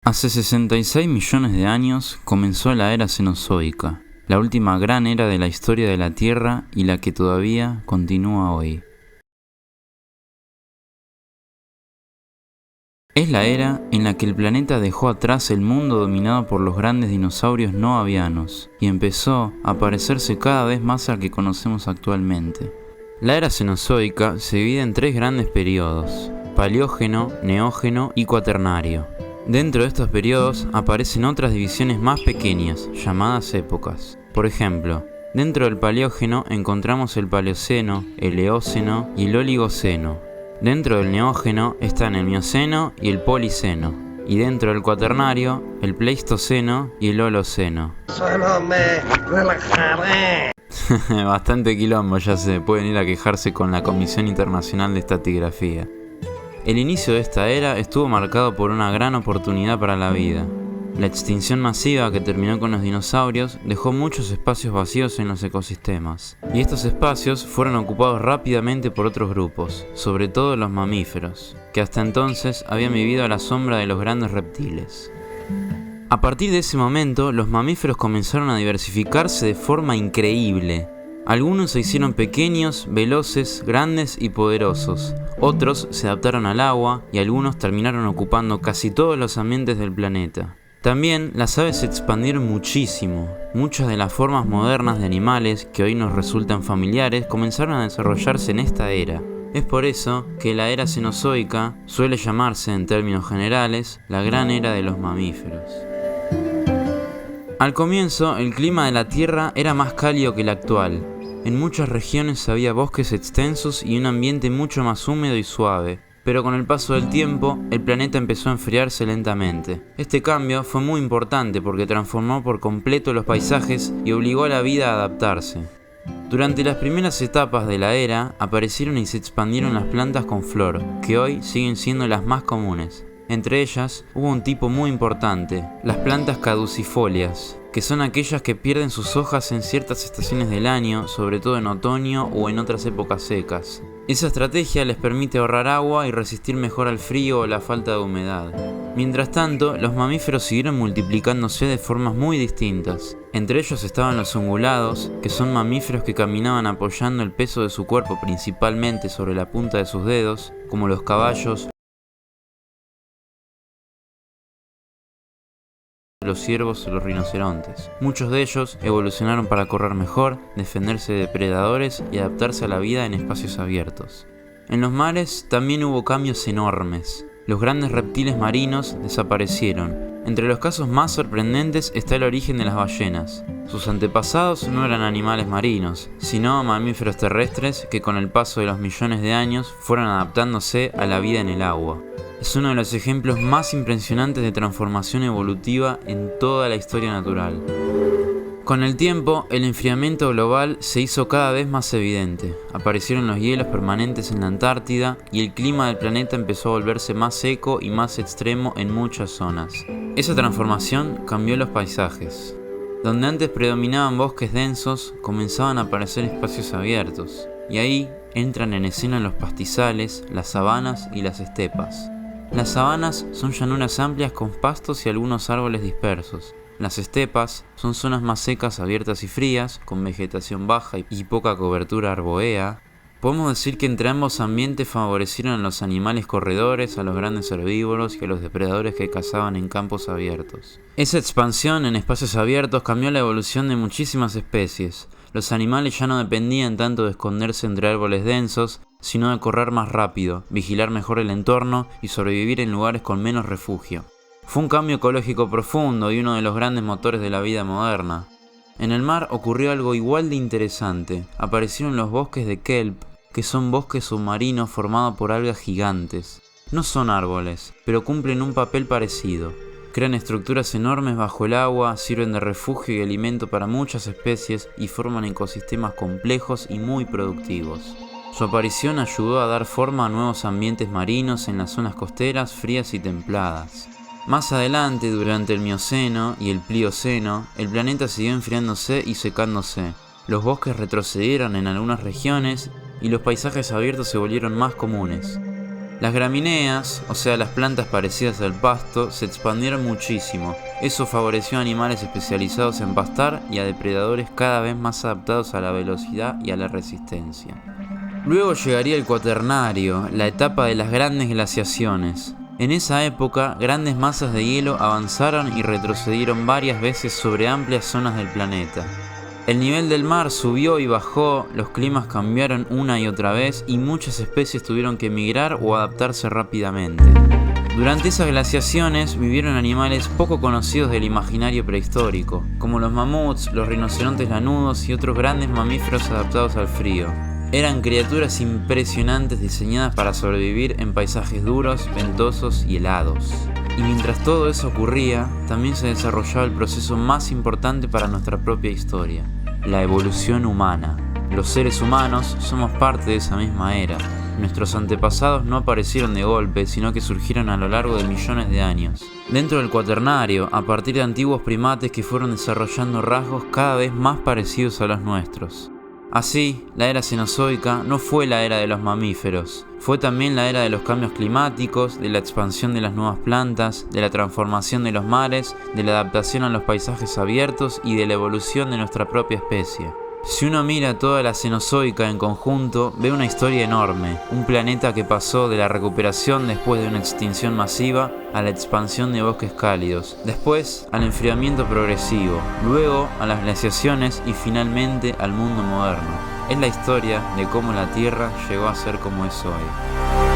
Hace 66 millones de años comenzó la era Cenozoica, la última gran era de la historia de la Tierra y la que todavía continúa hoy. Es la era en la que el planeta dejó atrás el mundo dominado por los grandes dinosaurios no avianos y empezó a parecerse cada vez más al que conocemos actualmente. La era Cenozoica se divide en tres grandes periodos: Paleógeno, Neógeno y Cuaternario. Dentro de estos periodos aparecen otras divisiones más pequeñas, llamadas épocas. Por ejemplo, dentro del Paleógeno encontramos el Paleoceno, el Eoceno y el Oligoceno. Dentro del Neógeno están el Mioceno y el Policeno. Y dentro del Cuaternario, el Pleistoceno y el Holoceno. Solo me relajaré. Bastante quilombo, ya se pueden ir a quejarse con la Comisión Internacional de Estratigrafía. El inicio de esta era estuvo marcado por una gran oportunidad para la vida. La extinción masiva que terminó con los dinosaurios dejó muchos espacios vacíos en los ecosistemas, y estos espacios fueron ocupados rápidamente por otros grupos, sobre todo los mamíferos, que hasta entonces habían vivido a la sombra de los grandes reptiles. A partir de ese momento, los mamíferos comenzaron a diversificarse de forma increíble. Algunos se hicieron pequeños, veloces, grandes y poderosos. Otros se adaptaron al agua y algunos terminaron ocupando casi todos los ambientes del planeta. También las aves se expandieron muchísimo. Muchas de las formas modernas de animales que hoy nos resultan familiares comenzaron a desarrollarse en esta era. Es por eso que la era Cenozoica suele llamarse, en términos generales, la gran era de los mamíferos. Al comienzo, el clima de la Tierra era más cálido que el actual. En muchas regiones había bosques extensos y un ambiente mucho más húmedo y suave, pero con el paso del tiempo, el planeta empezó a enfriarse lentamente. Este cambio fue muy importante porque transformó por completo los paisajes y obligó a la vida a adaptarse. Durante las primeras etapas de la era, aparecieron y se expandieron las plantas con flor, que hoy siguen siendo las más comunes. Entre ellas, hubo un tipo muy importante, las plantas caducifolias, que son aquellas que pierden sus hojas en ciertas estaciones del año, sobre todo en otoño o en otras épocas secas. Esa estrategia les permite ahorrar agua y resistir mejor al frío o la falta de humedad. Mientras tanto, los mamíferos siguieron multiplicándose de formas muy distintas. Entre ellos estaban los ungulados, que son mamíferos que caminaban apoyando el peso de su cuerpo principalmente sobre la punta de sus dedos, como los caballos, los ciervos o los rinocerontes. Muchos de ellos evolucionaron para correr mejor, defenderse de depredadores y adaptarse a la vida en espacios abiertos. En los mares también hubo cambios enormes. Los grandes reptiles marinos desaparecieron. Entre los casos más sorprendentes está el origen de las ballenas. Sus antepasados no eran animales marinos, sino mamíferos terrestres que con el paso de los millones de años fueron adaptándose a la vida en el agua. Es uno de los ejemplos más impresionantes de transformación evolutiva en toda la historia natural. Con el tiempo, el enfriamiento global se hizo cada vez más evidente. Aparecieron los hielos permanentes en la Antártida y el clima del planeta empezó a volverse más seco y más extremo en muchas zonas. Esa transformación cambió los paisajes. Donde antes predominaban bosques densos, comenzaban a aparecer espacios abiertos. Y ahí entran en escena los pastizales, las sabanas y las estepas. Las sabanas son llanuras amplias con pastos y algunos árboles dispersos. Las estepas son zonas más secas, abiertas y frías, con vegetación baja y poca cobertura arbórea. Podemos decir que entre ambos ambientes favorecieron a los animales corredores, a los grandes herbívoros y a los depredadores que cazaban en campos abiertos. Esa expansión en espacios abiertos cambió la evolución de muchísimas especies. Los animales ya no dependían tanto de esconderse entre árboles densos, sino de correr más rápido, vigilar mejor el entorno y sobrevivir en lugares con menos refugio. Fue un cambio ecológico profundo y uno de los grandes motores de la vida moderna. En el mar ocurrió algo igual de interesante. Aparecieron los bosques de kelp, que son bosques submarinos formados por algas gigantes. No son árboles, pero cumplen un papel parecido. Crean estructuras enormes bajo el agua, sirven de refugio y alimento para muchas especies y forman ecosistemas complejos y muy productivos. Su aparición ayudó a dar forma a nuevos ambientes marinos en las zonas costeras, frías y templadas. Más adelante, durante el Mioceno y el Plioceno, el planeta siguió enfriándose y secándose. Los bosques retrocedieron en algunas regiones y los paisajes abiertos se volvieron más comunes. Las gramíneas, o sea las plantas parecidas al pasto, se expandieron muchísimo. Eso favoreció a animales especializados en pastar y a depredadores cada vez más adaptados a la velocidad y a la resistencia. Luego llegaría el Cuaternario, la etapa de las grandes glaciaciones. En esa época, grandes masas de hielo avanzaron y retrocedieron varias veces sobre amplias zonas del planeta. El nivel del mar subió y bajó, los climas cambiaron una y otra vez y muchas especies tuvieron que emigrar o adaptarse rápidamente. Durante esas glaciaciones vivieron animales poco conocidos del imaginario prehistórico, como los mamuts, los rinocerontes lanudos y otros grandes mamíferos adaptados al frío. Eran criaturas impresionantes diseñadas para sobrevivir en paisajes duros, ventosos y helados. Y mientras todo eso ocurría, también se desarrollaba el proceso más importante para nuestra propia historia, la evolución humana. Los seres humanos somos parte de esa misma era. Nuestros antepasados no aparecieron de golpe, sino que surgieron a lo largo de millones de años. Dentro del Cuaternario, a partir de antiguos primates que fueron desarrollando rasgos cada vez más parecidos a los nuestros. Así, la era cenozoica no fue la era de los mamíferos, fue también la era de los cambios climáticos, de la expansión de las nuevas plantas, de la transformación de los mares, de la adaptación a los paisajes abiertos y de la evolución de nuestra propia especie. Si uno mira toda la Cenozoica en conjunto, ve una historia enorme, un planeta que pasó de la recuperación después de una extinción masiva a la expansión de bosques cálidos, después al enfriamiento progresivo, luego a las glaciaciones y finalmente al mundo moderno. Es la historia de cómo la Tierra llegó a ser como es hoy.